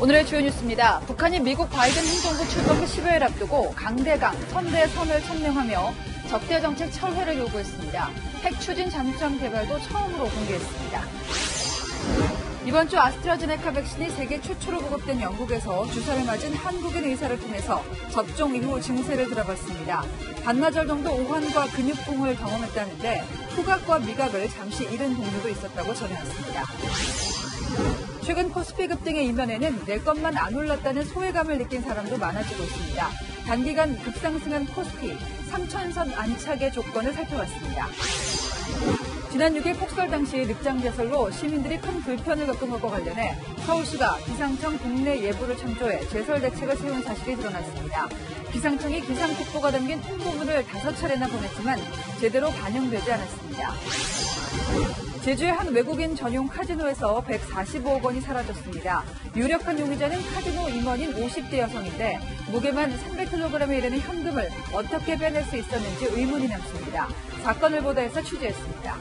오늘의 주요 뉴스입니다. 북한이 미국 바이든 행정부 출범을 10여일 앞두고 강대강, 선대선을 천명하며 적대정책 철회를 요구했습니다. 핵 추진 잠수함 개발도 처음으로 공개했습니다. 이번 주 아스트라제네카 백신이 세계 최초로 보급된 영국에서 주사를 맞은 한국인 의사를 통해서 접종 이후 증세를 들어봤습니다. 반나절 정도 오한과 근육통을 경험했다는데 후각과 미각을 잠시 잃은 동료도 있었다고 전해왔습니다. 최근 코스피 급등의 이면에는 내 것만 안 올랐다는 소외감을 느낀 사람도 많아지고 있습니다. 단기간 급상승한 코스피, 3,000선 안착의 조건을 살펴봤습니다. 지난 6일 폭설 당시 늑장 제설로 시민들이 큰 불편을 겪은 것과 관련해 서울시가 기상청 국내 예보를 참조해 제설 대책을 세운 사실이 드러났습니다. 기상청이 기상특보가 담긴 홍보문을 5차례나 보냈지만 제대로 반영되지 않았습니다. 제주의 한 외국인 전용 카지노에서 145억 원이 사라졌습니다. 유력한 용의자는 카지노 임원인 50대 여성인데 무게만 300kg에 이르는 현금을 어떻게 빼낼 수 있었는지 의문이 남습니다. 사건을 보도해서 취재했습니다.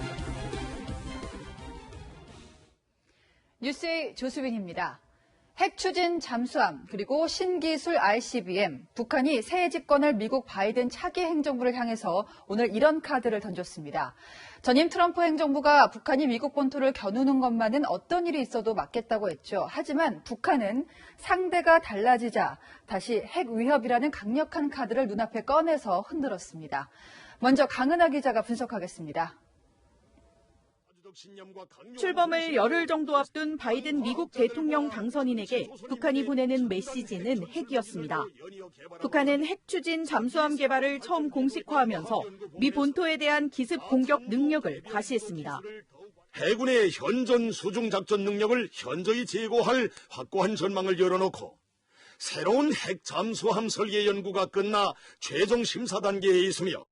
뉴스의 조수빈입니다. 핵 추진 잠수함 그리고 신기술 ICBM, 북한이 새 집권할 미국 바이든 차기 행정부를 향해서 오늘 이런 카드를 던졌습니다. 전임 트럼프 행정부가 북한이 미국 본토를 겨누는 것만은 어떤 일이 있어도 막겠다고 했죠. 하지만 북한은 상대가 달라지자 다시 핵 위협이라는 강력한 카드를 눈앞에 꺼내서 흔들었습니다. 먼저 강은하 기자가 분석하겠습니다. 출범을 열흘 정도 앞둔 바이든 미국 대통령 당선인에게 북한이 보내는 메시지는 핵이었습니다. 북한은 핵 추진 잠수함 개발을 처음 공식화하면서 미 본토에 대한 기습 공격 능력을 과시했습니다. 해군의 현존 수중 작전 능력을 현저히 제고할 확고한 전망을 열어놓고 새로운 핵 잠수함 설계 연구가 끝나 최종 심사 단계에 있으며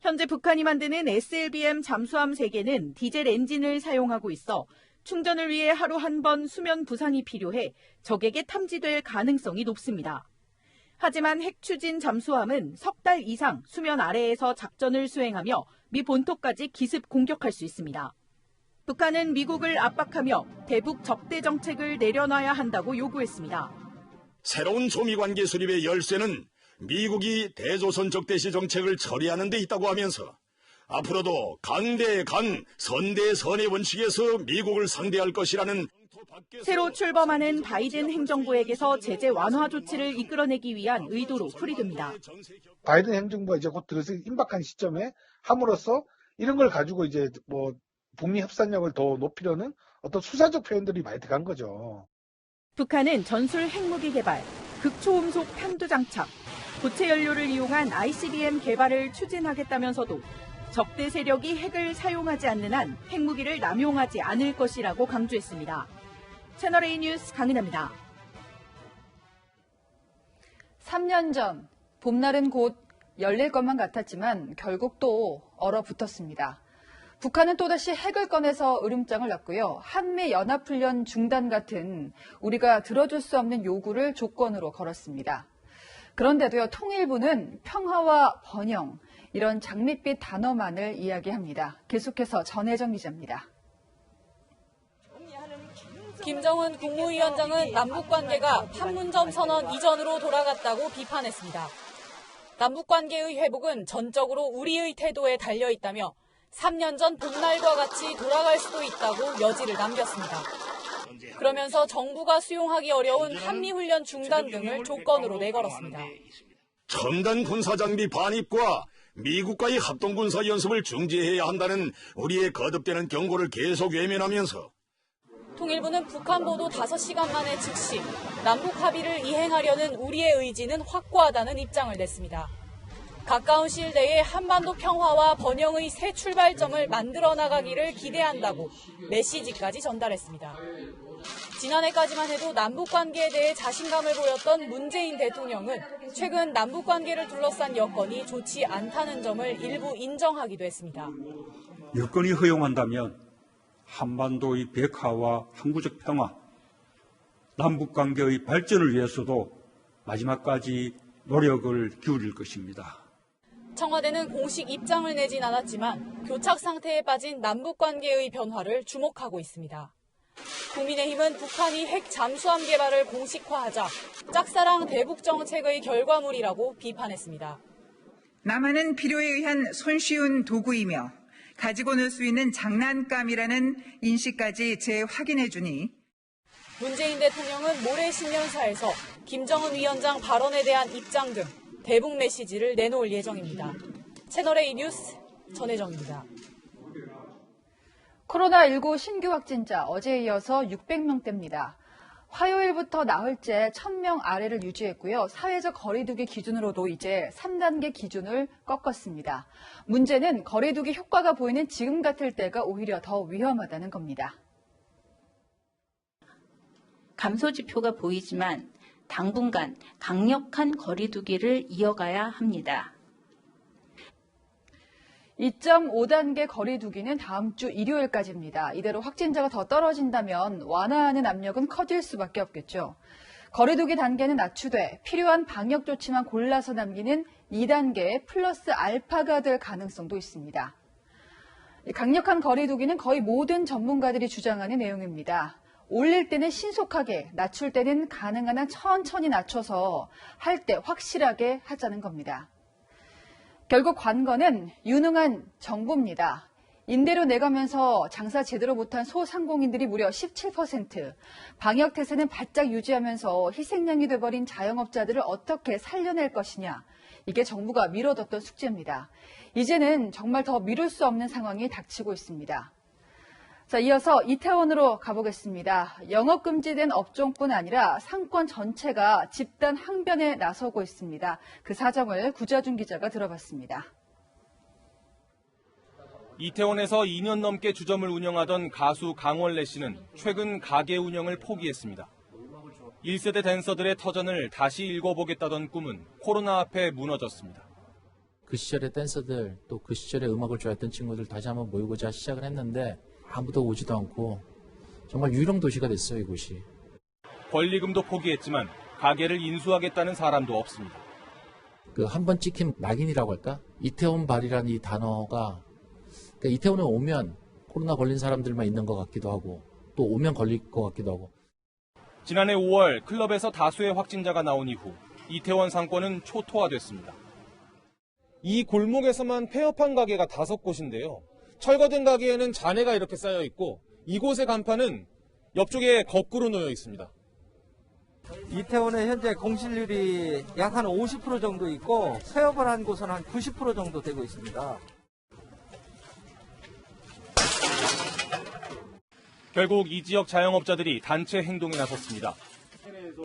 현재 북한이 만드는 SLBM 잠수함 3개는 디젤 엔진을 사용하고 있어 충전을 위해 하루 한 번 수면 부상이 필요해 적에게 탐지될 가능성이 높습니다. 하지만 핵 추진 잠수함은 석 달 이상 수면 아래에서 작전을 수행하며 미 본토까지 기습 공격할 수 있습니다. 북한은 미국을 압박하며 대북 적대 정책을 내려놔야 한다고 요구했습니다. 새로운 조미관계 수립의 열쇠는 미국이 대조선 적대시 정책을 처리하는 데 있다고 하면서 앞으로도 강대강, 선대선의 원칙에서 미국을 상대할 것이라는 새로 출범하는 바이든 행정부에게서 제재 완화 조치를 이끌어내기 위한 의도로 풀이됩니다. 바이든 행정부가 이제 곧 들어서 임박한 시점에 함으로써 이런 걸 가지고 이제 북미 협상력을 더 높이려는 어떤 수사적 표현들이 많이 들어간 거죠. 북한은 전술 핵무기 개발, 극초음속 편두 장착, 고체 연료를 이용한 ICBM 개발을 추진하겠다면서도 적대 세력이 핵을 사용하지 않는 한 핵무기를 남용하지 않을 것이라고 강조했습니다. 채널A 뉴스 강은하입니다. 3년 전 봄날은 곧 열릴 것만 같았지만 결국 또 얼어붙었습니다. 북한은 또다시 핵을 꺼내서 으름장을 놨고요. 한미연합훈련 중단 같은 우리가 들어줄 수 없는 요구를 조건으로 걸었습니다. 그런데도요, 통일부는 평화와 번영, 이런 장밋빛 단어만을 이야기합니다. 계속해서 전혜정 기자입니다. 김정은 국무위원장은 남북관계가 판문점 선언 이전으로 돌아갔다고 비판했습니다. 남북관계의 회복은 전적으로 우리의 태도에 달려있다며 3년 전 봄날과 같이 돌아갈 수도 있다고 여지를 남겼습니다. 그러면서 정부가 수용하기 어려운 한미훈련 중단 등을 조건으로 내걸었습니다. 첨단 군사장비 반입과 미국과의 합동군사 연습을 중지해야 한다는 우리의 거듭되는 경고를 계속 외면하면서 통일부는 북한 보도 5시간 만에 즉시 남북 합의를 이행하려는 우리의 의지는 확고하다는 입장을 냈습니다. 가까운 시일 내에 한반도 평화와 번영의 새 출발점을 만들어 나가기를 기대한다고 메시지까지 전달했습니다. 지난해까지만 해도 남북관계에 대해 자신감을 보였던 문재인 대통령은 최근 남북관계를 둘러싼 여건이 좋지 않다는 점을 일부 인정하기도 했습니다. 여건이 허용한다면 한반도의 백화와 항구적 평화, 남북관계의 발전을 위해서도 마지막까지 노력을 기울일 것입니다. 청와대는 공식 입장을 내진 않았지만 교착 상태에 빠진 남북관계의 변화를 주목하고 있습니다. 국민의힘은 북한이 핵 잠수함 개발을 공식화하자 짝사랑 대북 정책의 결과물이라고 비판했습니다. 남한은 필요에 의한 손쉬운 도구이며 가지고 놀 수 있는 장난감이라는 인식까지 재확인해주니 문재인 대통령은 모레 신년사에서 김정은 위원장 발언에 대한 입장 등 대북 메시지를 내놓을 예정입니다. 채널A 뉴스 전혜정입니다. 코로나19 신규 확진자 어제에 이어서 600명대입니다. 화요일부터 나흘째 1000명 아래를 유지했고요. 사회적 거리두기 기준으로도 이제 3단계 기준을 꺾었습니다. 문제는 거리두기 효과가 보이는 지금 같을 때가 오히려 더 위험하다는 겁니다. 감소 지표가 보이지만 당분간 강력한 거리두기를 이어가야 합니다. 2.5단계 거리두기는 다음 주 일요일까지입니다. 이대로 확진자가 더 떨어진다면 완화하는 압력은 커질 수밖에 없겠죠. 거리두기 단계는 낮추되 필요한 방역 조치만 골라서 남기는 2단계 플러스 알파가 될 가능성도 있습니다. 강력한 거리두기는 거의 모든 전문가들이 주장하는 내용입니다. 올릴 때는 신속하게, 낮출 때는 가능한 한 천천히 낮춰서 할 때 확실하게 하자는 겁니다. 결국 관건은 유능한 정부입니다. 임대료 내가면서 장사 제대로 못한 소상공인들이 무려 17%, 방역 태세는 바짝 유지하면서 희생양이 돼버린 자영업자들을 어떻게 살려낼 것이냐. 이게 정부가 미뤄뒀던 숙제입니다. 이제는 정말 더 미룰 수 없는 상황이 닥치고 있습니다. 자, 이어서 이태원으로 가보겠습니다. 영업 금지된 업종뿐 아니라 상권 전체가 집단 항변에 나서고 있습니다. 그 사정을 구자준 기자가 들어봤습니다. 이태원에서 2년 넘게 주점을 운영하던 가수 강원래 씨는 최근 가게 운영을 포기했습니다. 1세대 댄서들의 터전을 다시 읽어보겠다던 꿈은 코로나 앞에 무너졌습니다. 그 시절의 댄서들, 또 그 시절에 음악을 좋아했던 친구들 다시 한번 모이고자 시작을 했는데 아무도 오지도 않고 정말 유령 도시가 됐어요, 이곳이. 권리금도 포기했지만 가게를 인수하겠다는 사람도 없습니다. 그 한 번 찍힌 낙인이라고 할까? 이태원 발이라는 이 단어가 그러니까 이태원에 오면 코로나 걸린 사람들만 있는 것 같기도 하고 또 오면 걸릴 것 같기도 하고. 지난해 5월 클럽에서 다수의 확진자가 나온 이후 이태원 상권은 초토화됐습니다. 이 골목에서만 폐업한 가게가 5곳인데요. 철거된 가게에는 잔해가 이렇게 쌓여 있고 이곳의 간판은 옆쪽에 거꾸로 놓여 있습니다. 이태원에 현재 공실률이 약 한 50% 정도 있고 폐업을 한 곳은 한 90% 정도 되고 있습니다. 결국 이 지역 자영업자들이 단체 행동에 나섰습니다.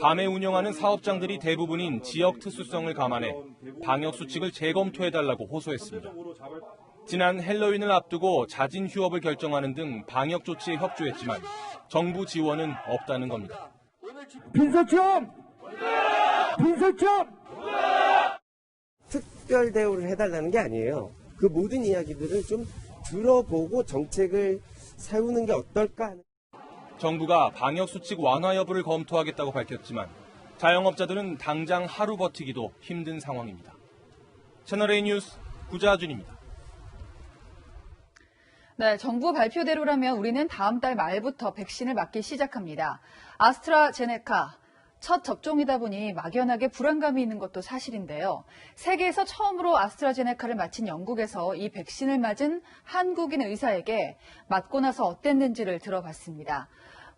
밤에 운영하는 사업장들이 대부분인 지역 특수성을 감안해 방역 수칙을 재검토해달라고 호소했습니다. 지난 헬로윈을 앞두고 자진 휴업을 결정하는 등 방역 조치에 협조했지만 정부 지원은 없다는 겁니다. 빈소청! 특별 대우를 해달라는 게 아니에요. 그 모든 이야기들을 좀 들어보고 정책을 세우는 게 어떨까 하는. 정부가 방역 수칙 완화 여부를 검토하겠다고 밝혔지만 자영업자들은 당장 하루 버티기도 힘든 상황입니다. 채널A 뉴스 구자준입니다. 네, 정부 발표대로라면 우리는 다음 달 말부터 백신을 맞기 시작합니다. 아스트라제네카 첫 접종이다 보니 막연하게 불안감이 있는 것도 사실인데요. 세계에서 처음으로 아스트라제네카를 마친 영국에서 이 백신을 맞은 한국인 의사에게 맞고 나서 어땠는지를 들어봤습니다.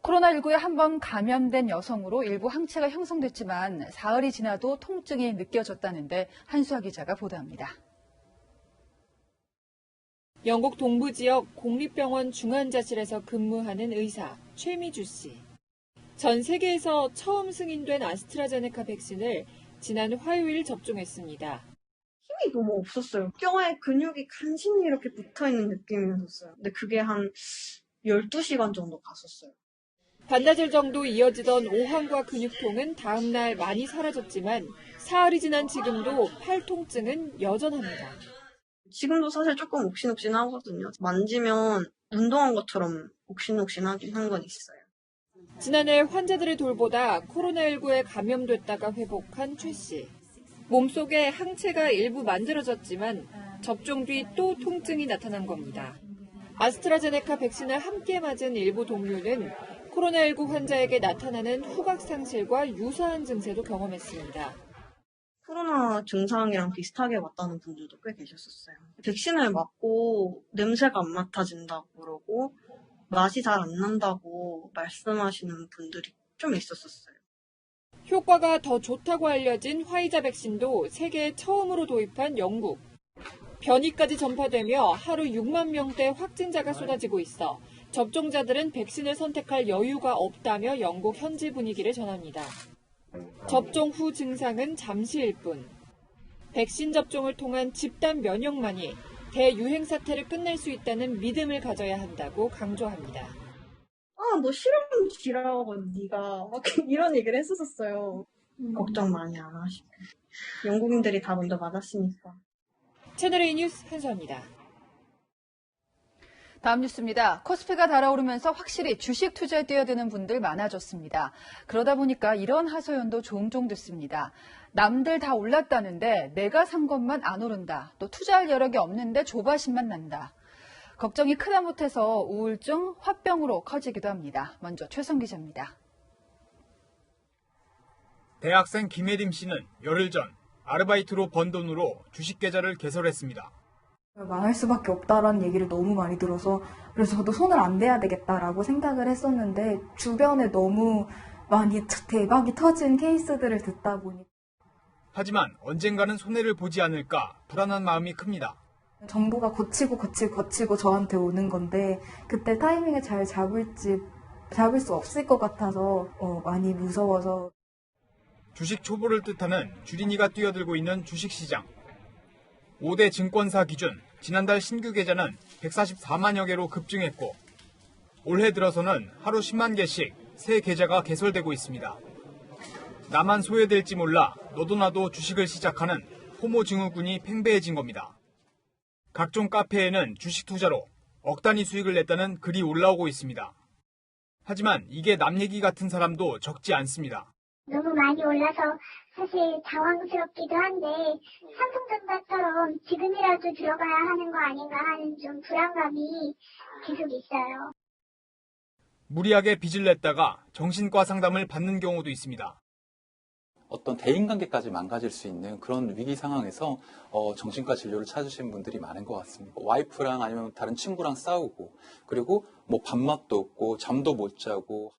코로나19에 한 번 감염된 여성으로 일부 항체가 형성됐지만 사흘이 지나도 통증이 느껴졌다는데 한수아 기자가 보도합니다. 영국 동부 지역 공립병원 중환자실에서 근무하는 의사 최미주 씨. 전 세계에서 처음 승인된 아스트라제네카 백신을 지난 화요일 접종했습니다. 힘이 너무 없었어요. 뼈에 근육이 간신히 이렇게 붙어있는 느낌이었어요. 근데 그게 한 12시간 정도 갔었어요. 반나절 정도 이어지던 오한과 근육통은 다음 날 많이 사라졌지만 사흘이 지난 지금도 팔 통증은 여전합니다. 지금도 사실 조금 옥신옥신하거든요. 만지면 운동한 것처럼 옥신옥신하긴 한 건 있어요. 지난해 환자들을 돌보다 코로나19에 감염됐다가 회복한 최 씨. 몸속에 항체가 일부 만들어졌지만 접종 뒤 또 통증이 나타난 겁니다. 아스트라제네카 백신을 함께 맞은 일부 동료는 코로나19 환자에게 나타나는 후각 상실과 유사한 증세도 경험했습니다. 코로나 증상이랑 비슷하게 왔다는 분들도 꽤 계셨었어요. 백신을 맞고 냄새가 안 맡아진다고 그러고 맛이 잘 안 난다고 말씀하시는 분들이 좀 있었어요. 효과가 더 좋다고 알려진 화이자 백신도 세계에 처음으로 도입한 영국. 변이까지 전파되며 하루 6만 명대 확진자가 쏟아지고 있어 접종자들은 백신을 선택할 여유가 없다며 영국 현지 분위기를 전합니다. 접종 후 증상은 잠시일 뿐. 백신 접종을 통한 집단 면역만이 대유행 사태를 끝낼 수 있다는 믿음을 가져야 한다고 강조합니다. 너 실험 지라고 네가 막 이런 얘기를 했었어요. 걱정 많이 안 하시고. 영국인들이 다 먼저 맞았으니까. 채널A 뉴스 한서입니다. 다음 뉴스입니다. 코스피가 달아오르면서 확실히 주식 투자에 뛰어드는 분들 많아졌습니다. 그러다 보니까 이런 하소연도 종종 듣습니다. 남들 다 올랐다는데 내가 산 것만 안 오른다. 또 투자할 여력이 없는데 조바심만 난다. 걱정이 크다 못해서 우울증, 화병으로 커지기도 합니다. 먼저 최성 기자입니다. 대학생 김혜림 씨는 열흘 전 아르바이트로 번 돈으로 주식 계좌를 개설했습니다. 망할 수밖에 없다라는 얘기를 너무 많이 들어서 그래서 저도 손을 안 대야 되겠다라고 생각을 했었는데 주변에 너무 많이 대박이 터진 케이스들을 듣다 보니 하지만 언젠가는 손해를 보지 않을까 불안한 마음이 큽니다. 정보가 거치고 저한테 오는 건데 그때 타이밍을 잘 잡을 수 없을 것 같아서 많이 무서워서 주식 초보를 뜻하는 주린이가 뛰어들고 있는 주식시장. 5대 증권사 기준 지난달 신규 계좌는 144만여 개로 급증했고 올해 들어서는 하루 10만 개씩 새 계좌가 개설되고 있습니다. 나만 소외될지 몰라 너도 나도 주식을 시작하는 호모 증후군이 팽배해진 겁니다. 각종 카페에는 주식 투자로 억 단위 수익을 냈다는 글이 올라오고 있습니다. 하지만 이게 남 얘기 같은 사람도 적지 않습니다. 너무 많이 올라서 사실 당황스럽기도 한데 삼성전자처럼 지금이라도 들어가야 하는 거 아닌가 하는 좀 불안감이 계속 있어요. 무리하게 빚을 냈다가 정신과 상담을 받는 경우도 있습니다. 어떤 대인관계까지 망가질 수 있는 그런 위기 상황에서 정신과 진료를 찾으시는 분들이 많은 것 같습니다. 와이프랑 아니면 다른 친구랑 싸우고 그리고 밥맛도 없고 잠도 못 자고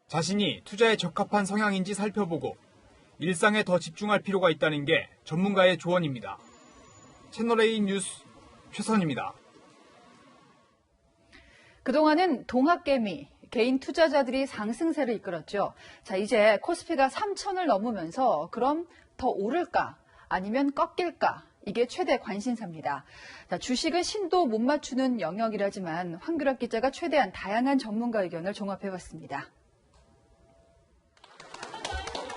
자신이 투자에 적합한 성향인지 살펴보고 일상에 더 집중할 필요가 있다는 게 전문가의 조언입니다. 채널A 뉴스 최선입니다. 그동안은 동학개미, 개인 투자자들이 상승세를 이끌었죠. 자, 이제 코스피가 3,000을 넘으면서 그럼 더 오를까? 아니면 꺾일까? 이게 최대 관심사입니다. 자, 주식은 신도 못 맞추는 영역이라지만 황규락 기자가 최대한 다양한 전문가 의견을 종합해봤습니다.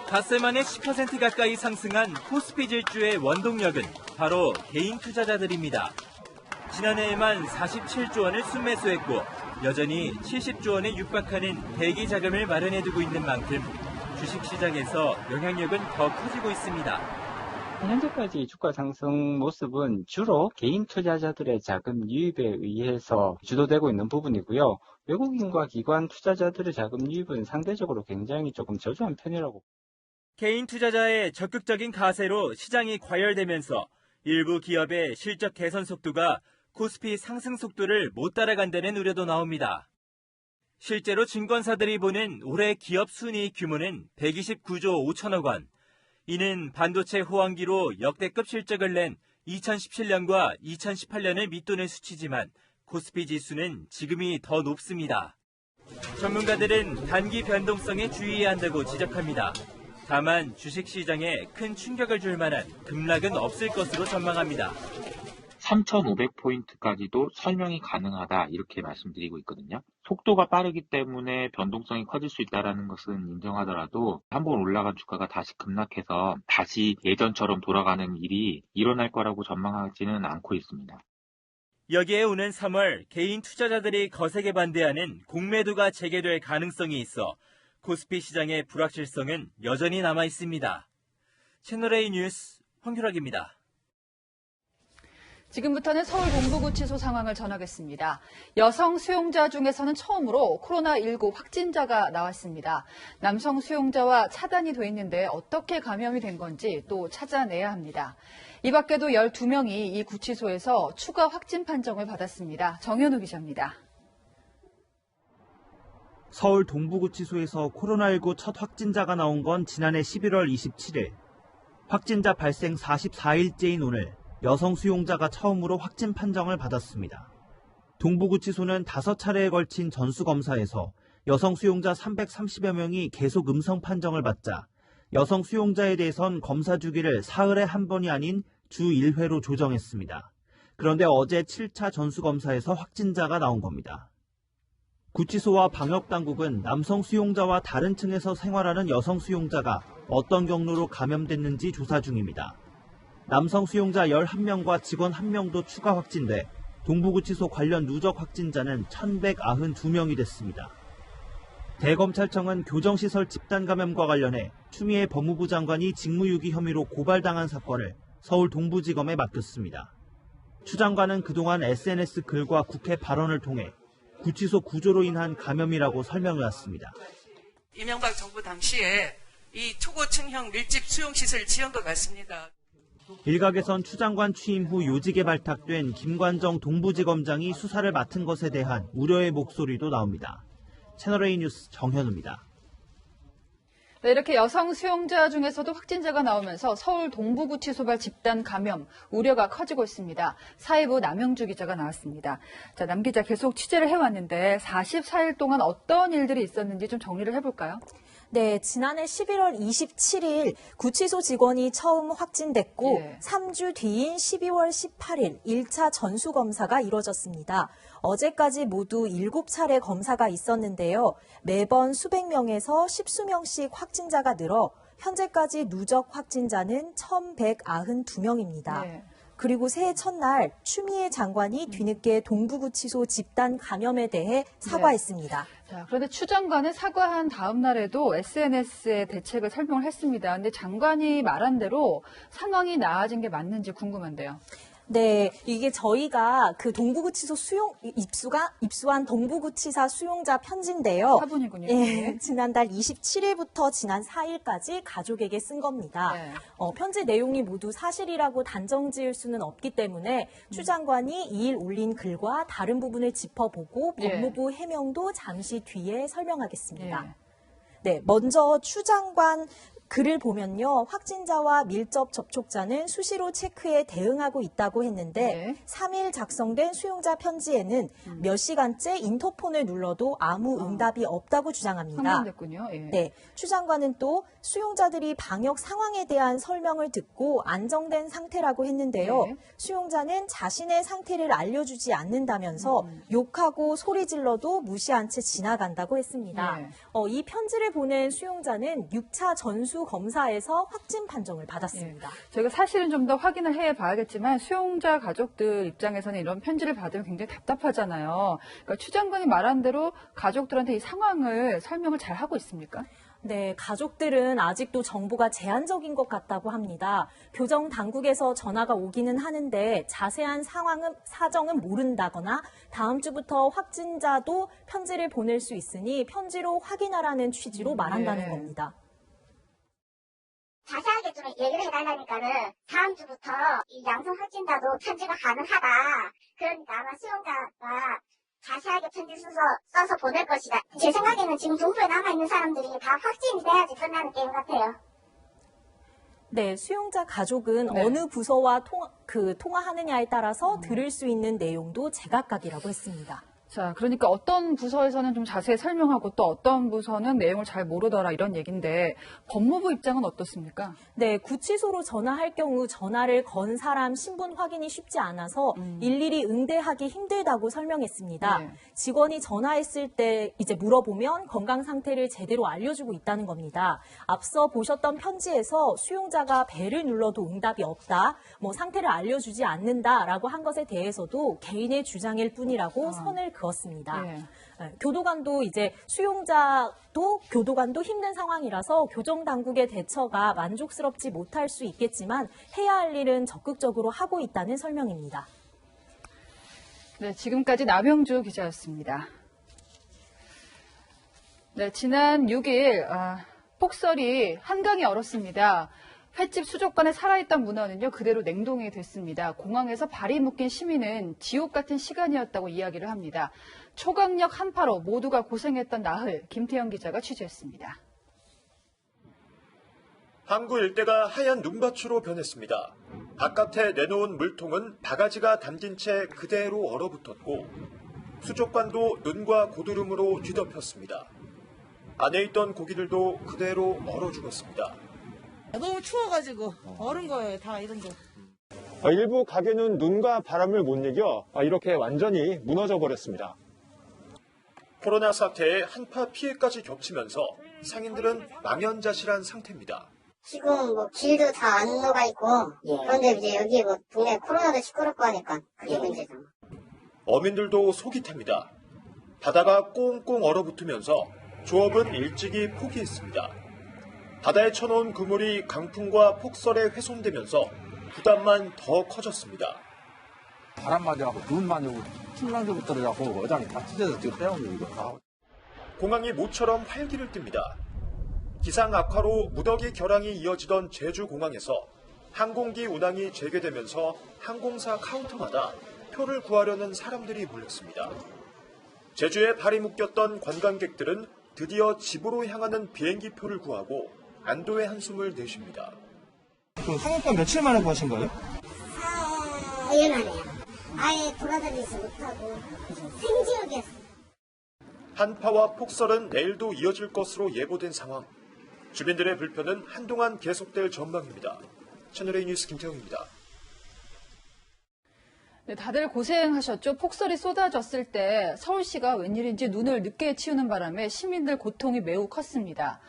닷새 만에 10% 가까이 상승한 코스피 질주의 원동력은 바로 개인 투자자들입니다. 지난해에만 47조 원을 순매수했고 여전히 70조 원에 육박하는 대기 자금을 마련해두고 있는 만큼 주식시장에서 영향력은 더 커지고 있습니다. 현재까지 주가 상승 모습은 주로 개인 투자자들의 자금 유입에 의해서 주도되고 있는 부분이고요. 외국인과 기관 투자자들의 자금 유입은 상대적으로 굉장히 조금 저조한 편이라고. 개인 투자자의 적극적인 가세로 시장이 과열되면서 일부 기업의 실적 개선 속도가 코스피 상승 속도를 못 따라간다는 우려도 나옵니다. 실제로 증권사들이 보는 올해 기업 순이익 규모는 129조 5천억 원. 이는 반도체 호황기로 역대급 실적을 낸 2017년과 2018년을 밑도는 수치지만 코스피 지수는 지금이 더 높습니다. 전문가들은 단기 변동성에 주의해야 한다고 지적합니다. 다만 주식시장에 큰 충격을 줄 만한 급락은 없을 것으로 전망합니다. 3,500포인트까지도 설명이 가능하다 이렇게 말씀드리고 있거든요. 속도가 빠르기 때문에 변동성이 커질 수 있다는 것은 인정하더라도 한번 올라간 주가가 다시 급락해서 다시 예전처럼 돌아가는 일이 일어날 거라고 전망하지는 않고 있습니다. 여기에 오는 3월 개인 투자자들이 거세게 반대하는 공매도가 재개될 가능성이 있어 코스피 시장의 불확실성은 여전히 남아 있습니다. 채널A 뉴스 황규락입니다. 지금부터는 서울 동부구치소 상황을 전하겠습니다. 여성 수용자 중에서는 처음으로 코로나19 확진자가 나왔습니다. 남성 수용자와 차단이 돼 있는데 어떻게 감염이 된 건지 또 찾아내야 합니다. 이 밖에도 12명이 이 구치소에서 추가 확진 판정을 받았습니다. 정현우 기자입니다. 서울 동부구치소에서 코로나19 첫 확진자가 나온 건 지난해 11월 27일. 확진자 발생 44일째인 오늘 여성 수용자가 처음으로 확진 판정을 받았습니다. 동부구치소는 5차례에 걸친 전수검사에서 여성 수용자 330여 명이 계속 음성 판정을 받자 여성 수용자에 대해선 검사 주기를 사흘에 한 번이 아닌 주 1회로 조정했습니다. 그런데 어제 7차 전수검사에서 확진자가 나온 겁니다. 구치소와 방역당국은 남성 수용자와 다른 층에서 생활하는 여성 수용자가 어떤 경로로 감염됐는지 조사 중입니다. 남성 수용자 11명과 직원 1명도 추가 확진돼 동부구치소 관련 누적 확진자는 1,192명이 됐습니다. 대검찰청은 교정시설 집단 감염과 관련해 추미애 법무부 장관이 직무유기 혐의로 고발당한 사건을 서울 동부지검에 맡겼습니다. 추 장관은 그동안 SNS 글과 국회 발언을 통해 구치소 구조로 인한 감염이라고 설명해왔습니다. 이명박 정부 당시에 이 초고층형 밀집 수용시설 지은 것 같습니다. 일각에선 추 장관 취임 후 요직에 발탁된 김관정 동부지검장이 수사를 맡은 것에 대한 우려의 목소리도 나옵니다. 채널A 뉴스 정현우입니다. 네, 이렇게 여성 수용자 중에서도 확진자가 나오면서 서울 동부구치소발 집단 감염 우려가 커지고 있습니다. 사회부 남영주 기자가 나왔습니다. 자, 남 기자 계속 취재를 해왔는데 44일 동안 어떤 일들이 있었는지 좀 정리를 해볼까요? 네, 지난해 11월 27일 구치소 직원이 처음 확진됐고 3주 뒤인 12월 18일 1차 전수검사가 이뤄졌습니다. 어제까지 모두 7차례 검사가 있었는데요. 매번 수백 명에서 십수명씩 확진자가 늘어 현재까지 누적 확진자는 1,192명입니다. 네. 그리고 새해 첫날 추미애 장관이 뒤늦게 동부구치소 집단 감염에 대해 사과했습니다. 네. 자, 그런데 추 장관은 사과한 다음 날에도 SNS에 대책을 설명을 했습니다. 그런데 장관이 말한 대로 상황이 나아진 게 맞는지 궁금한데요. 네, 이게 저희가 그 동부구치소 입수한 동부구치사 수용자 편지인데요. 사본이군요. 네, 지난달 27일부터 지난 4일까지 가족에게 쓴 겁니다. 네. 편지 내용이 모두 사실이라고 단정지을 수는 없기 때문에 추 장관이 2일 올린 글과 다른 부분을 짚어보고 법무부 해명도 잠시 뒤에 설명하겠습니다. 네, 먼저 추 장관 글을 보면요. 확진자와 밀접 접촉자는 수시로 체크해 대응하고 있다고 했는데 3일 작성된 수용자 편지에는 몇 시간째 인터폰을 눌러도 아무 응답이 없다고 주장합니다. 상담됐군요. 예. 네, 추 장관은 또 수용자들이 방역 상황에 대한 설명을 듣고 안정된 상태라고 했는데요. 수용자는 자신의 상태를 알려주지 않는다면서 욕하고 소리 질러도 무시한 채 지나간다고 했습니다. 이 편지를 보낸 수용자는 6차 전수 검사에서 확진 판정을 받았습니다. 저희가 사실은 좀 더 확인을 해봐야겠지만 수용자 가족들 입장에서는 이런 편지를 받으면 굉장히 답답하잖아요. 그러니까 추 장관이 말한 대로 가족들한테 이 상황을 설명을 잘 하고 있습니까? 네, 가족들은 아직도 정보가 제한적인 것 같다고 합니다. 교정 당국에서 전화가 오기는 하는데 자세한 사정은 모른다거나 다음 주부터 확진자도 편지를 보낼 수 있으니 편지로 확인하라는 취지로 말한다는 겁니다. 자세하게 좀 얘기를 해달라니까는 다음 주부터 이 양성 확진자도 편지가 가능하다. 그러니까 아마 수용자가 자세하게 편지 써서 보낼 것이다. 제 생각에는 지금 동부에 남아있는 사람들이 다 확진이 돼야지 끝나는 게임 같아요. 네, 수용자 가족은 어느 부서와 통화하느냐에 따라서 들을 수 있는 내용도 제각각이라고 했습니다. 자, 그러니까 어떤 부서에서는 좀 자세히 설명하고 또 어떤 부서는 내용을 잘 모르더라 이런 얘기인데 법무부 입장은 어떻습니까? 네, 구치소로 전화할 경우 전화를 건 사람 신분 확인이 쉽지 않아서 일일이 응대하기 힘들다고 설명했습니다. 직원이 전화했을 때 이제 물어보면 건강 상태를 제대로 알려주고 있다는 겁니다. 앞서 보셨던 편지에서 수용자가 배를 눌러도 응답이 없다, 상태를 알려주지 않는다라고 한 것에 대해서도 개인의 주장일 뿐이라고 선을 그었습니다. 교도관도 이제 수용자도 교도관도 힘든 상황이라서 교정 당국의 대처가 만족스럽지 못할 수 있겠지만 해야 할 일은 적극적으로 하고 있다는 설명입니다. 네, 지금까지 남영주 기자였습니다. 네, 지난 6일 폭설이 한강이 얼었습니다. 횟집 수족관에 살아있던 문어는요 그대로 냉동이 됐습니다. 공항에서 발이 묶인 시민은 지옥 같은 시간이었다고 이야기를 합니다. 초강력 한파로 모두가 고생했던 나흘, 김태형 기자가 취재했습니다. 항구 일대가 하얀 눈밭으로 변했습니다. 바깥에 내놓은 물통은 바가지가 담긴 채 그대로 얼어붙었고 수족관도 눈과 고드름으로 뒤덮였습니다. 안에 있던 고기들도 그대로 얼어 죽었습니다. 너무 추워가지고 얼은 거예요, 다 이런 거. 일부 가게는 눈과 바람을 못 이겨 이렇게 완전히 무너져 버렸습니다. 코로나 사태에 한파 피해까지 겹치면서 상인들은 망연자실한 상태입니다. 지금 뭐 길도 다 안 녹아 있고 그런데 이제 여기 뭐 동네 코로나도 시끄럽고 하니까 그게 문제죠. 어민들도 속이 탑니다. 바다가 꽁꽁 얼어붙으면서 조업은 일찍이 포기했습니다. 바다에 쳐놓은 그물이 강풍과 폭설에 훼손되면서 부담만 더 커졌습니다. 바람 맞아갖고 눈 맞고 풍랑도 떨어져갖고 어장이 다 찢어서 지금 빼오는 이거. 공항이 모처럼 활기를 띱니다. 기상 악화로 무더기 결항이 이어지던 제주공항에서 항공기 운항이 재개되면서 항공사 카운터마다 표를 구하려는 사람들이 몰렸습니다. 제주에 발이 묶였던 관광객들은 드디어 집으로 향하는 비행기 표를 구하고 안도의 한숨을 내쉽니다. 항공권 며칠 만에 구하신 거예요? 4일 만에요. 아예 돌아다니지 못하고 생지역이었어요. 한파와 폭설은 내일도 이어질 것으로 예보된 상황. 주민들의 불편은 한동안 계속될 전망입니다. 채널A 뉴스 김태형입니다. 네, 다들 고생하셨죠. 폭설이 쏟아졌을 때 서울시가 웬일인지 눈을 늦게 치우는 바람에 시민들 고통이 매우 컸습니다.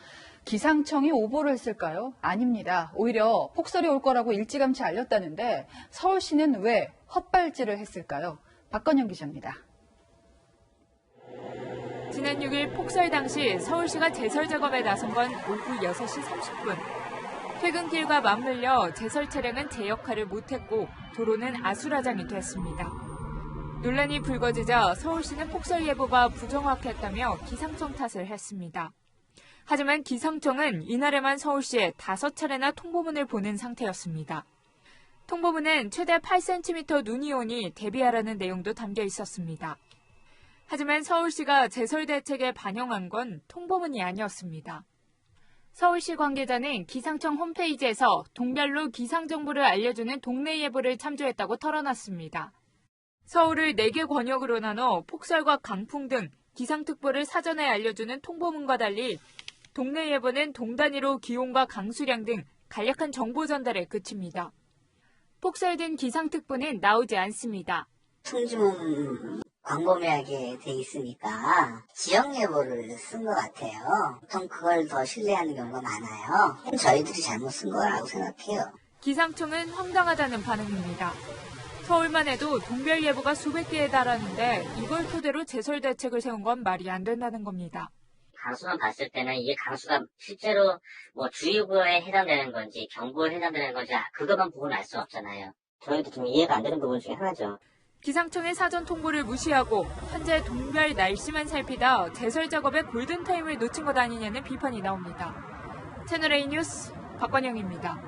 기상청이 오보를 했을까요? 아닙니다. 오히려 폭설이 올 거라고 일찌감치 알렸다는데 서울시는 왜 헛발질을 했을까요? 박건영 기자입니다. 지난 6일 폭설 당시 서울시가 제설 작업에 나선 건 오후 6시 30분. 퇴근길과 맞물려 제설 차량은 제 역할을 못했고 도로는 아수라장이 됐습니다. 논란이 불거지자 서울시는 폭설 예보가 부정확했다며 기상청 탓을 했습니다. 하지만 기상청은 이날에만 서울시에 5차례나 통보문을 보낸 상태였습니다. 통보문엔 최대 8cm 눈이 오니 대비하라는 내용도 담겨 있었습니다. 하지만 서울시가 제설 대책에 반영한 건 통보문이 아니었습니다. 서울시 관계자는 기상청 홈페이지에서 동별로 기상정보를 알려주는 동네 예보를 참조했다고 털어놨습니다. 서울을 4개 권역으로 나눠 폭설과 강풍 등 기상특보를 사전에 알려주는 통보문과 달리 동네 예보는 동 단위로 기온과 강수량 등 간략한 정보 전달에 그칩니다. 폭설 등 기상특보는 나오지 않습니다. 통지문 광범위하게 돼 있으니까 지역 예보를 쓴 것 같아요. 보통 그걸 더 신뢰하는 경우가 많아요. 저희들이 잘못 쓴 거라고 생각해요. 기상청은 황당하다는 반응입니다. 서울만 해도 동별 예보가 수백 개에 달하는데 이걸 토대로 제설 대책을 세운 건 말이 안 된다는 겁니다. 강수만 봤을 때는 이게 강수가 실제로 뭐 주의보에 해당되는 건지 경보에 해당되는 건지 그것만 보고는 알 수 없잖아요. 저희도 좀 이해가 안 되는 부분 중에 하나죠. 기상청의 사전 통보를 무시하고 현재 동별 날씨만 살피다 제설 작업의 골든타임을 놓친 것 아니냐는 비판이 나옵니다. 채널A 뉴스 박관영입니다.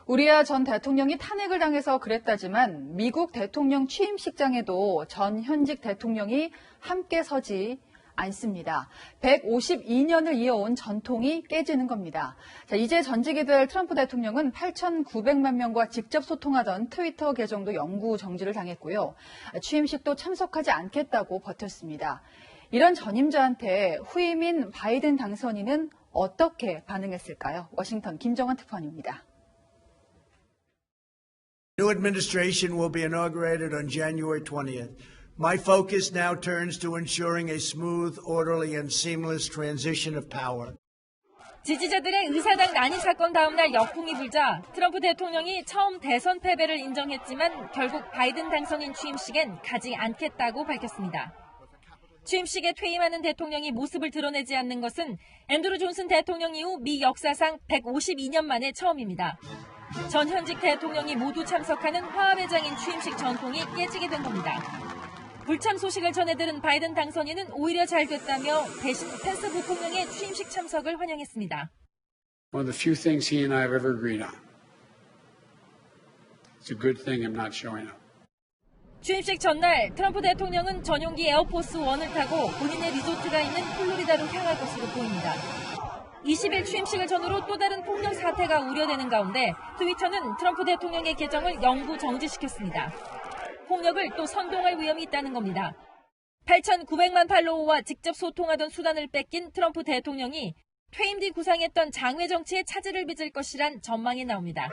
우리야 전 대통령이 탄핵을 당해서 그랬다지만 미국 대통령 취임식장에도 전 현직 대통령이 함께 서지 않습니다. 152년을 이어온 전통이 깨지는 겁니다. 자, 이제 전직이 될 트럼프 대통령은 8,900만 명과 직접 소통하던 트위터 계정도 영구 정지를 당했고요. 취임식도 참석하지 않겠다고 버텼습니다. 이런 전임자한테 후임인 바이든 당선인은 어떻게 반응했을까요? 워싱턴 김정환 특파원입니다. New administration will be inaugurated on January 20th. My focus now turns to ensuring a smooth, orderly, and seamless transition of power. 지지자들의 의사당 난입 사건 다음 날 역풍이 불자 트럼프 대통령이 처음 대선 패배를 인정했지만 결국 바이든 당선인 취임식엔 가지 않겠다고 밝혔습니다. 취임식에 퇴임하는 대통령이 모습을 드러내지 않는 것은 앤드루 존슨 대통령 이후 미 역사상 152년 만에 처음입니다. 전 현직 대통령이 모두 참석하는 화합회장인 취임식 전통이 깨지게 된 겁니다. 불참 소식을 전해들은 바이든 당선인은 오히려 잘 됐다며 대신 펜스 부통령의 취임식 참석을 환영했습니다. One of the few things he and I have ever agreed on. It's a good thing I'm not showing up. 취임식 전날 트럼프 대통령은 전용기 에어포스 1을 타고 본인의 리조트가 있는 플로리다로 향할 것으로 보입니다. 20일 취임식을 전후로 또 다른 폭력 사태가 우려되는 가운데 트위터는 트럼프 대통령의 계정을 영구 정지시켰습니다. 폭력을 또 선동할 위험이 있다는 겁니다. 8,900만 팔로워와 직접 소통하던 수단을 뺏긴 트럼프 대통령이 퇴임 뒤 구상했던 장외 정치에 차질을 빚을 것이란 전망이 나옵니다.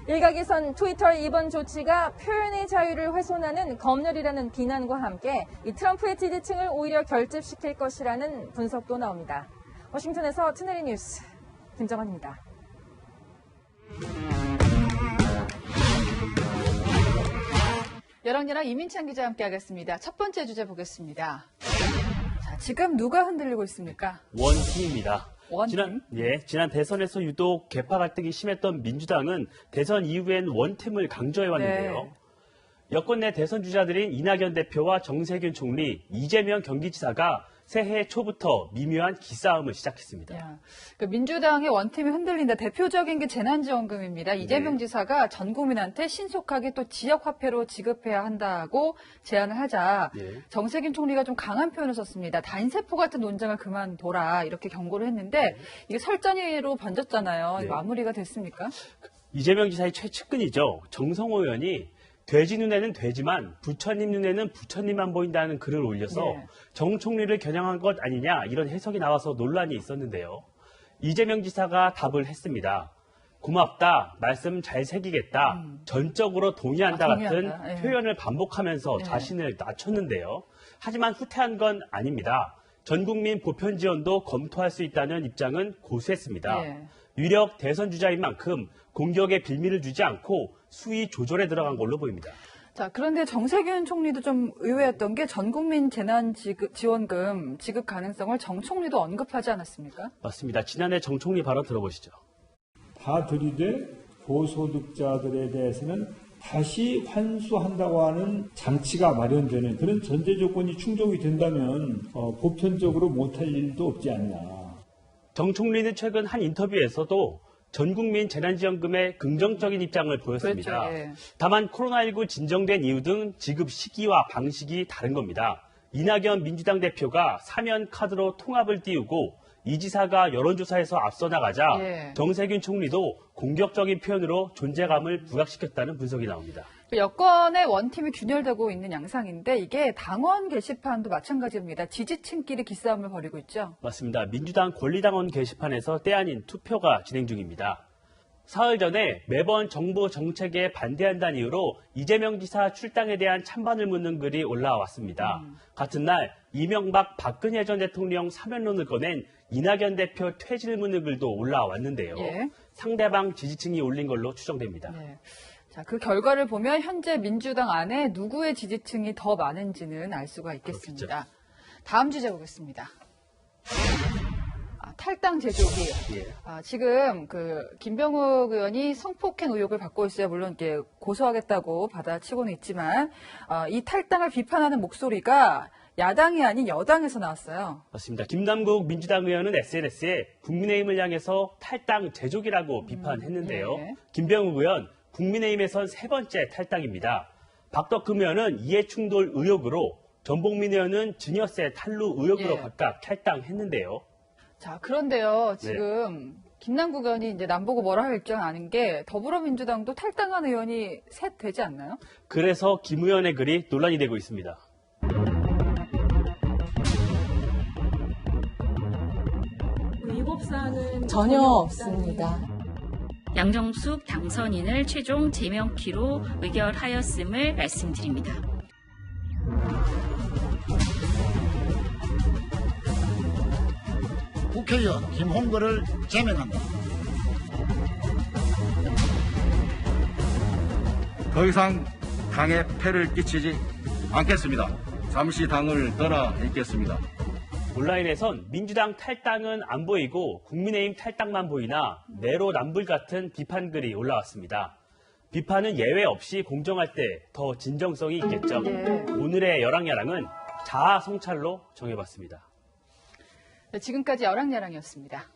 일각에선 트위터의 이번 조치가 표현의 자유를 훼손하는 검열이라는 비난과 함께 이 트럼프의 지지층을 오히려 결집시킬 것이라는 분석도 나옵니다. 워싱턴에서 채널A 뉴스 김정환입니다. 여랑여랑 이민찬 기자와 함께하겠습니다. 첫 번째 주제 보겠습니다. 자, 지금 누가 흔들리고 있습니까? 원팀입니다. 원팀? 지난 대선에서 유독 계파 갈등이 심했던 민주당은 대선 이후엔 원팀을 강조해왔는데요. 네. 여권 내 대선 주자들인 이낙연 대표와 정세균 총리, 이재명 경기지사가 새해 초부터 미묘한 기싸움을 시작했습니다. 민주당의 원팀이 흔들린다. 대표적인 게 재난지원금입니다. 이재명 지사가 전 국민한테 신속하게 또 지역화폐로 지급해야 한다고 제안을 하자 정세균 총리가 좀 강한 표현을 썼습니다. 단세포 같은 논쟁을 그만둬라 이렇게 경고를 했는데 이게 설전으로 번졌잖아요. 마무리가 됐습니까? 이재명 지사의 최측근이죠. 정성호 의원이 돼지 눈에는 돼지만 부처님 눈에는 부처님만 보인다는 글을 올려서 정 총리를 겨냥한 것 아니냐 이런 해석이 나와서 논란이 있었는데요. 이재명 지사가 답을 했습니다. 고맙다, 말씀 잘 새기겠다, 전적으로 동의한다 같은 표현을 반복하면서 자신을 낮췄는데요. 하지만 후퇴한 건 아닙니다. 전 국민 보편 지원도 검토할 수 있다는 입장은 고수했습니다. 유력 대선 주자인 만큼 공격에 빌미를 주지 않고 수위 조절에 들어간 걸로 보입니다. 자, 그런데 정세균 총리도 좀 의외였던 게 전 국민 재난지원금 지급 가능성을 정 총리도 언급하지 않았습니까? 맞습니다. 지난해 정 총리 발언 들어보시죠. 다 들이대 고소득자들에 대해서는 다시 환수한다고 하는 장치가 마련되는 그런 전제 조건이 충족이 된다면 보편적으로 못할 일도 없지 않나. 정 총리는 최근 한 인터뷰에서도 전 국민 재난지원금에 긍정적인 입장을 보였습니다. 그렇죠, 다만 코로나19 진정된 이유 등 지급 시기와 방식이 다른 겁니다. 이낙연 민주당 대표가 사면 카드로 통합을 띄우고 이 지사가 여론조사에서 앞서 나가자 정세균 총리도 공격적인 표현으로 존재감을 부각시켰다는 분석이 나옵니다. 여권의 원팀이 균열되고 있는 양상인데 이게 당원 게시판도 마찬가지입니다. 지지층끼리 기싸움을 벌이고 있죠. 맞습니다. 민주당 권리당원 게시판에서 때 아닌 투표가 진행 중입니다. 사흘 전에 매번 정부 정책에 반대한다는 이유로 이재명 지사 출당에 대한 찬반을 묻는 글이 올라왔습니다. 같은 날 이명박 박근혜 전 대통령 사면론을 꺼낸 이낙연 대표 퇴진을 묻는 글도 올라왔는데요. 상대방 지지층이 올린 걸로 추정됩니다. 자, 그 결과를 보면 현재 민주당 안에 누구의 지지층이 더 많은지는 알 수가 있겠습니다. 그렇겠죠. 다음 주제 보겠습니다. 탈당 제조기. 지금 김병욱 의원이 성폭행 의혹을 받고 있어요. 물론 이제 고소하겠다고 받아치고는 있지만 이 탈당을 비판하는 목소리가 야당이 아닌 여당에서 나왔어요. 맞습니다. 김남국 민주당 의원은 SNS에 국민의힘을 향해서 탈당 제조기라고 비판했는데요. 김병욱 의원 국민의힘에선 세 번째 탈당입니다. 박덕흠 의원은 이해충돌 의혹으로 전복민 의원은 증여세 탈루 의혹으로 각각 탈당했는데요. 자, 그런데요, 지금 김남국 의원이 이제 남보고 뭐라 할 입장 아닌 게 더불어민주당도 탈당한 의원이 셋 되지 않나요? 그래서 김 의원의 글이 논란이 되고 있습니다. 위법사는 전혀 없습니다. 양정숙 당선인을 최종 제명키로 의결하였음을 말씀드립니다. 국회의원 김홍거를 제명한다. 더 이상 당에 폐를 끼치지 않겠습니다. 잠시 당을 떠나 있겠습니다. 온라인에선 민주당 탈당은 안 보이고 국민의힘 탈당만 보이나 내로남불 같은 비판글이 올라왔습니다. 비판은 예외 없이 공정할 때 더 진정성이 있겠죠. 오늘의 여랑야랑은 자아 성찰로 정해봤습니다. 네, 지금까지 여랑야랑이었습니다.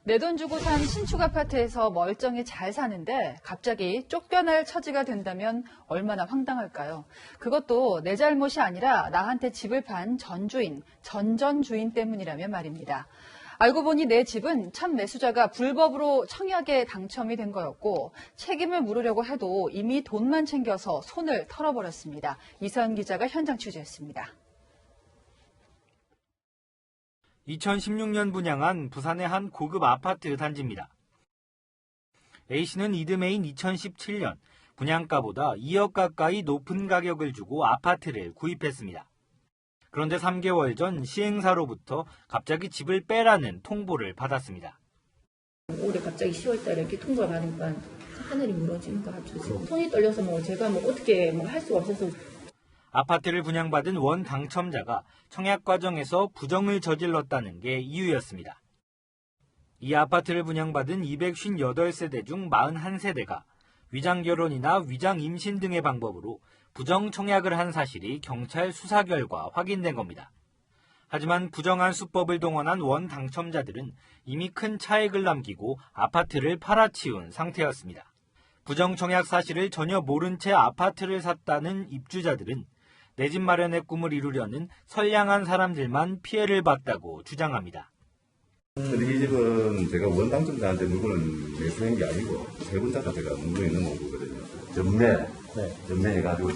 내 돈 주고 산 신축 아파트에서 멀쩡히 잘 사는데 갑자기 쫓겨날 처지가 된다면 얼마나 황당할까요? 그것도 내 잘못이 아니라 나한테 집을 판 전주인, 전전주인 때문이라면 말입니다. 알고 보니 내 집은 참 매수자가 불법으로 청약에 당첨이 된 거였고 책임을 물으려고 해도 이미 돈만 챙겨서 손을 털어버렸습니다. 이서연 기자가 현장 취재했습니다. 2016년 분양한 부산의 한 고급 아파트 단지입니다. A씨는 이듬해인 2017년 분양가보다 2억 가까이 높은 가격을 주고 아파트를 구입했습니다. 그런데 3개월 전 시행사로부터 갑자기 집을 빼라는 통보를 받았습니다. 올해 갑자기 10월달에 이렇게 통보가 받으니까 하늘이 무너지는 것 같죠. 손이 떨려서 제가 어떻게 할 수가 없어서. 아파트를 분양받은 원 당첨자가 청약 과정에서 부정을 저질렀다는 게 이유였습니다. 이 아파트를 분양받은 258세대 중 41세대가 위장 결혼이나 위장 임신 등의 방법으로 부정 청약을 한 사실이 경찰 수사 결과 확인된 겁니다. 하지만 부정한 수법을 동원한 원 당첨자들은 이미 큰 차익을 남기고 아파트를 팔아치운 상태였습니다. 부정 청약 사실을 전혀 모른 채 아파트를 샀다는 입주자들은 내 집 마련의 꿈을 이루려는 선량한 사람들만 피해를 봤다고 주장합니다. 이 집은 제가 원 당첨자한테 물건을 매수한 게 아니고 세 분자가 제가 물건이 넘어온 거거든요. 전매해가지고.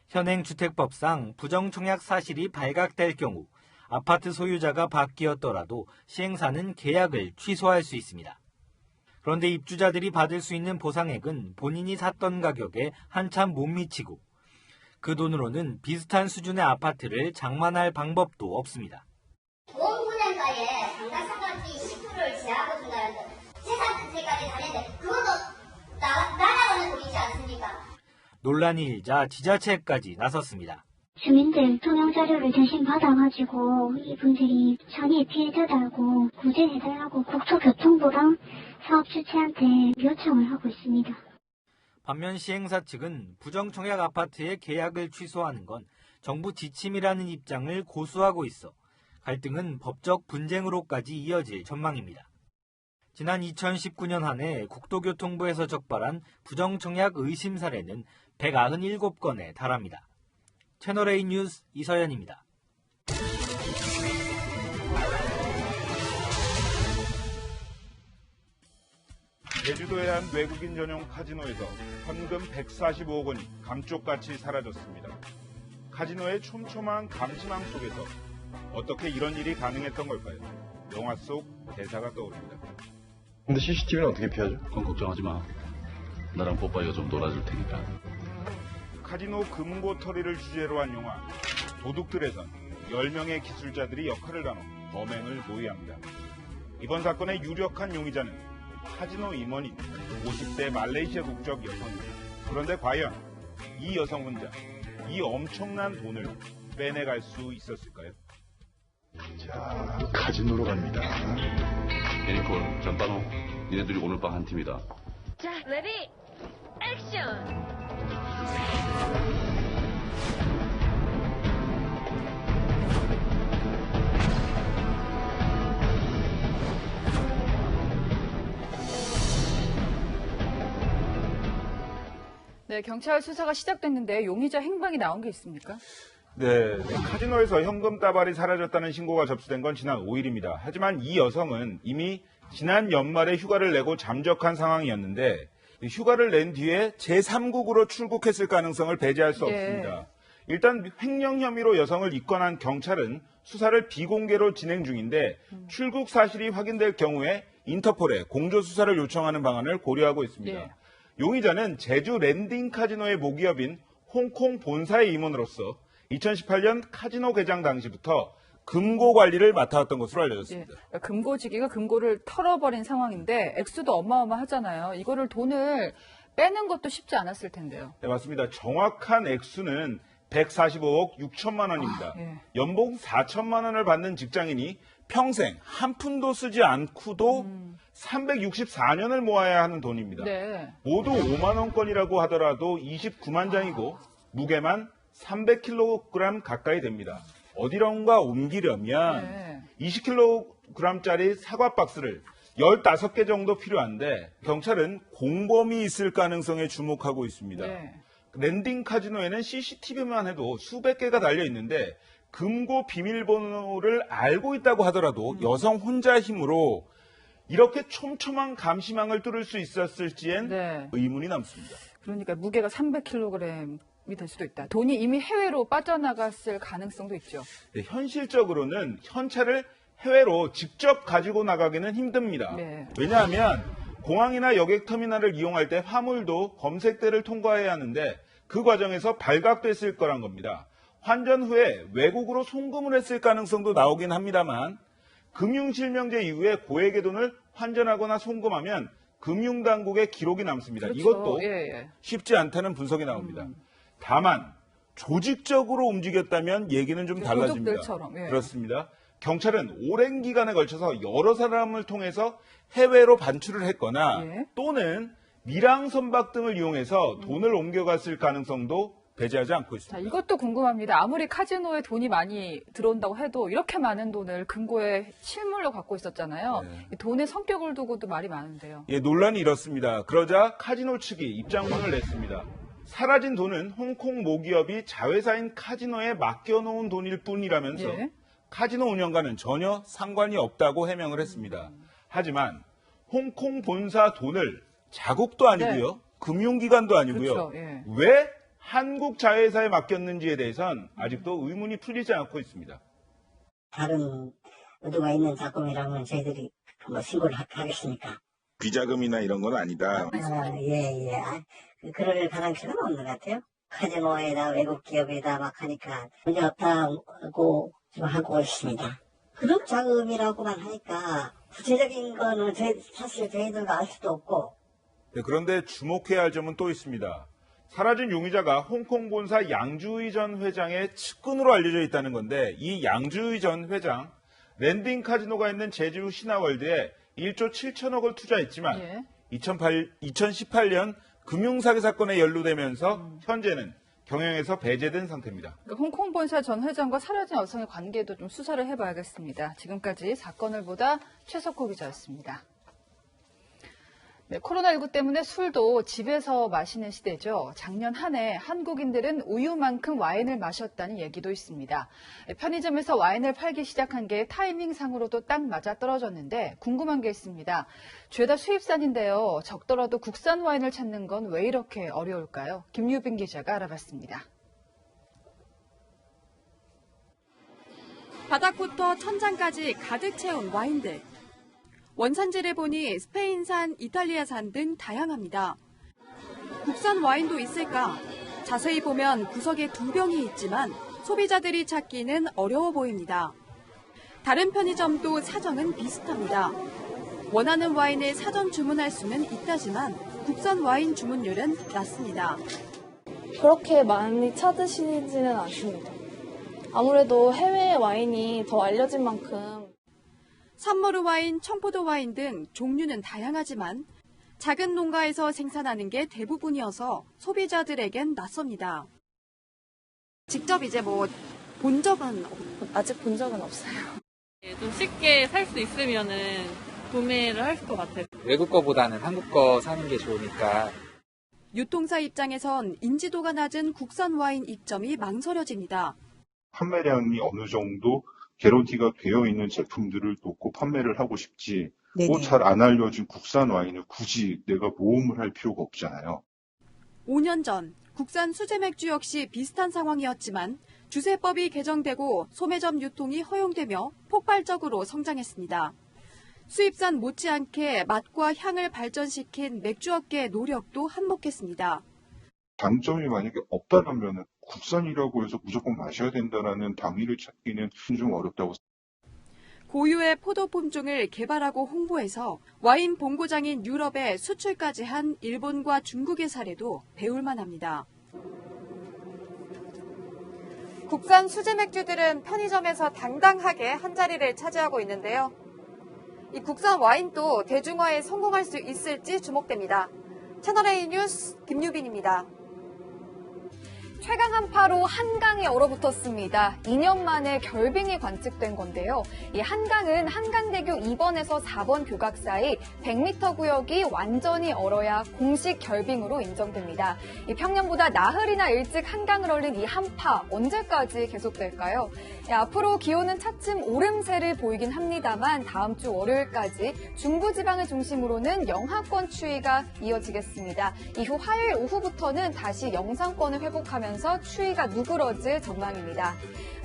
현행 주택법상 부정 청약 사실이 발각될 경우 아파트 소유자가 바뀌었더라도 시행사는 계약을 취소할 수 있습니다. 그런데 입주자들이 받을 수 있는 보상액은 본인이 샀던 가격에 한참 못 미치고 그 돈으로는 비슷한 수준의 아파트를 장만할 방법도 없습니다. 보험분양가에 상가상각비 10%를 제하고 준다는 재산세까지 다는데 그것도 날아가는 돈이지 않습니까? 논란이 일자 지자체까지 나섰습니다. 주민들 투명자료를 대신 받아가지고 이분들이 전이 피해자다고 구제해달라고 국토교통부랑 사업 주체한테 요청을 하고 있습니다. 반면 시행사 측은 부정청약 아파트의 계약을 취소하는 건 정부 지침이라는 입장을 고수하고 있어 갈등은 법적 분쟁으로까지 이어질 전망입니다. 지난 2019년 한 해 국토교통부에서 적발한 부정청약 의심 사례는 197건에 달합니다. 채널A 뉴스 이서연입니다. 제주도의 한 외국인 전용 카지노에서 현금 145억 원이 감쪽같이 사라졌습니다. 카지노의 촘촘한 감시망 속에서 어떻게 이런 일이 가능했던 걸까요? 영화 속 대사가 떠오릅니다. 근데 CCTV는 어떻게 피하죠? 그건 걱정하지 마. 나랑 뽀빠이가 좀 놀아줄 테니까. 카지노 금고털이를 주제로 한 영화 도둑들에선 10명의 기술자들이 역할을 나눠 범행을 모의합니다. 이번 사건의 유력한 용의자는 카지노 임원인 50대 말레이시아 국적 여성입니다. 그런데 과연 이 여성 혼자 이 엄청난 돈을 빼내갈 수 있었을까요? 자, 카지노로 갑니다. 애니콜, 전반호, 니네들이 오늘 밤 한 팀이다. 자, 레디, 액션! 네, 경찰 수사가 시작됐는데 용의자 행방이 나온 게 있습니까? 네, 카지노에서 현금 따발이 사라졌다는 신고가 접수된 건 지난 5일입니다. 하지만 이 여성은 이미 지난 연말에 휴가를 내고 잠적한 상황이었는데 휴가를 낸 뒤에 제3국으로 출국했을 가능성을 배제할 수 없습니다. 일단 횡령 혐의로 여성을 입건한 경찰은 수사를 비공개로 진행 중인데 출국 사실이 확인될 경우에 인터폴에 공조 수사를 요청하는 방안을 고려하고 있습니다. 용의자는 제주 랜딩 카지노의 모기업인 홍콩 본사의 임원으로서 2018년 카지노 개장 당시부터 금고 관리를 맡아왔던 것으로 알려졌습니다. 예, 금고지기가 금고를 털어버린 상황인데 액수도 어마어마하잖아요. 이거를 돈을 빼는 것도 쉽지 않았을 텐데요. 네, 맞습니다. 정확한 액수는 145억 6천만 원입니다. 연봉 4천만 원을 받는 직장인이 평생 한 푼도 쓰지 않고도 364년을 모아야 하는 돈입니다. 네. 모두 5만 원권이라고 하더라도 29만 장이고 무게만 300kg 가까이 됩니다. 어디론가 옮기려면 20kg짜리 사과 박스를 15개 정도 필요한데 경찰은 공범이 있을 가능성에 주목하고 있습니다. 랜딩 카지노에는 CCTV만 해도 수백 개가 달려 있는데 금고 비밀번호를 알고 있다고 하더라도 여성 혼자 힘으로 이렇게 촘촘한 감시망을 뚫을 수 있었을지엔 의문이 남습니다. 그러니까 무게가 300kg이 될 수도 있다. 돈이 이미 해외로 빠져나갔을 가능성도 있죠. 네, 현실적으로는 현찰을 해외로 직접 가지고 나가기는 힘듭니다. 왜냐하면 공항이나 여객터미널을 이용할 때 화물도 검색대를 통과해야 하는데 그 과정에서 발각됐을 거란 겁니다. 환전 후에 외국으로 송금을 했을 가능성도 나오긴 합니다만 금융실명제 이후에 고액의 돈을 환전하거나 송금하면 금융당국의 기록이 남습니다. 그렇죠. 이것도 쉽지 않다는 분석이 나옵니다. 다만 조직적으로 움직였다면 얘기는 좀 달라집니다. 도둑들처럼, 그렇습니다. 경찰은 오랜 기간에 걸쳐서 여러 사람을 통해서 해외로 반출을 했거나 또는 미랑 선박 등을 이용해서 돈을 옮겨갔을 가능성도 배제하지 않고 있습니다. 자, 이것도 궁금합니다. 아무리 카지노에 돈이 많이 들어온다고 해도 이렇게 많은 돈을 금고에 실물로 갖고 있었잖아요. 돈의 성격을 두고도 말이 많은데요. 예, 논란이 이렇습니다. 그러자 카지노 측이 입장문을 냈습니다. 사라진 돈은 홍콩 모기업이 자회사인 카지노에 맡겨놓은 돈일 뿐이라면서 카지노 운영과는 전혀 상관이 없다고 해명을 했습니다. 하지만 홍콩 본사 돈을 자국도 아니고요. 금융기관도 아니고요. 왜 한국 자회사에 맡겼는지에 대해선 아직도 의문이 풀리지 않고 있습니다. 다른 의도가 있는 작품이라면 저희들이 뭐 신고를 하겠습니까? 비자금이나 이런 건 아니다. 그럴 가능성은 없는 것 같아요. 카지노에다 외국 기업에다 막 하니까 문제 없다고 좀 하고 있습니다. 그룹 자금이라고만 하니까 구체적인 거는 사실 저희들도 알 수도 없고. 네, 그런데 주목해야 할 점은 또 있습니다. 사라진 용의자가 홍콩 본사 양주의 전 회장의 측근으로 알려져 있다는 건데 이 양주의 전 회장 랜딩 카지노가 있는 제주 신화월드에 1조 7천억을 투자했지만 2018년 금융사기 사건에 연루되면서 현재는 경영에서 배제된 상태입니다. 홍콩 본사 전 회장과 사라진 여성의 관계도 좀 수사를 해봐야겠습니다. 지금까지 사건을 보다 최석호 기자였습니다. 네, 코로나19 때문에 술도 집에서 마시는 시대죠. 작년 한 해 한국인들은 우유만큼 와인을 마셨다는 얘기도 있습니다. 편의점에서 와인을 팔기 시작한 게 타이밍상으로도 딱 맞아떨어졌는데 궁금한 게 있습니다. 죄다 수입산인데요. 적더라도 국산 와인을 찾는 건 왜 이렇게 어려울까요? 김유빈 기자가 알아봤습니다. 바닥부터 천장까지 가득 채운 와인들. 원산지를 보니 스페인산, 이탈리아산 등 다양합니다. 국산 와인도 있을까? 자세히 보면 구석에 2병이 있지만 소비자들이 찾기는 어려워 보입니다. 다른 편의점도 사정은 비슷합니다. 원하는 와인을 사전 주문할 수는 있다지만 국산 와인 주문율은 낮습니다. 그렇게 많이 찾으시지는 않습니다. 아무래도 해외 와인이 더 알려진 만큼 산머루 와인, 청포도 와인 등 종류는 다양하지만 작은 농가에서 생산하는 게 대부분이어서 소비자들에겐 낯섭니다. 직접 이제 본 적은 아직 본 적은 없어요. 좀 쉽게 살 수 있으면은 구매를 할 것 같아요. 외국 거보다는 한국 거 사는 게 좋으니까. 유통사 입장에선 인지도가 낮은 국산 와인 입점이 망설여집니다. 판매량이 어느 정도 개런티가 되어 있는 제품들을 놓고 판매를 하고 싶지 잘 안 알려진 국산 와인을 굳이 내가 모험을 할 필요가 없잖아요. 5년 전 국산 수제 맥주 역시 비슷한 상황이었지만 주세법이 개정되고 소매점 유통이 허용되며 폭발적으로 성장했습니다. 수입산 못지않게 맛과 향을 발전시킨 맥주업계의 노력도 한몫했습니다. 장점이 만약에 없다면 국산이라고 해서 무조건 마셔야 된다라는 당위를 찾기는 좀 어렵다고. 고유의 포도 품종을 개발하고 홍보해서 와인 본고장인 유럽에 수출까지 한 일본과 중국의 사례도 배울만 합니다. 국산 수제 맥주들은 편의점에서 당당하게 한 자리를 차지하고 있는데요. 이 국산 와인도 대중화에 성공할 수 있을지 주목됩니다. 채널A 뉴스 김유빈입니다. 최강 한파로 한강이 얼어붙었습니다. 2년 만에 결빙이 관측된 건데요. 이 한강은 한강대교 2번에서 4번 교각 사이 100m 구역이 완전히 얼어야 공식 결빙으로 인정됩니다. 이 평년보다 나흘이나 일찍 한강을 얼린 이 한파 언제까지 계속될까요? 앞으로 기온은 차츰 오름세를 보이긴 합니다만 다음 주 월요일까지 중부지방을 중심으로는 영하권 추위가 이어지겠습니다. 이후 화요일 오후부터는 다시 영상권을 회복하면서 추위가 누그러질 전망입니다.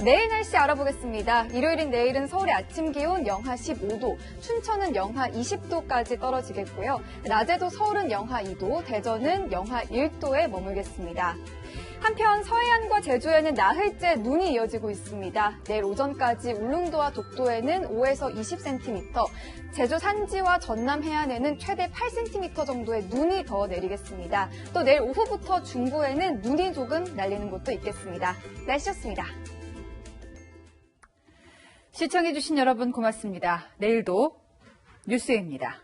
내일 날씨 알아보겠습니다. 일요일인 내일은 서울의 아침 기온 영하 15도, 춘천은 영하 20도까지 떨어지겠고요. 낮에도 서울은 영하 2도, 대전은 영하 1도에 머물겠습니다. 한편 서해안과 제주에는 나흘째 눈이 이어지고 있습니다. 내일 오전까지 울릉도와 독도에는 5에서 20cm, 제주 산지와 전남 해안에는 최대 8cm 정도의 눈이 더 내리겠습니다. 또 내일 오후부터 중부에는 눈이 조금 날리는 곳도 있겠습니다. 날씨였습니다. 시청해주신 여러분 고맙습니다. 내일도 뉴스입니다.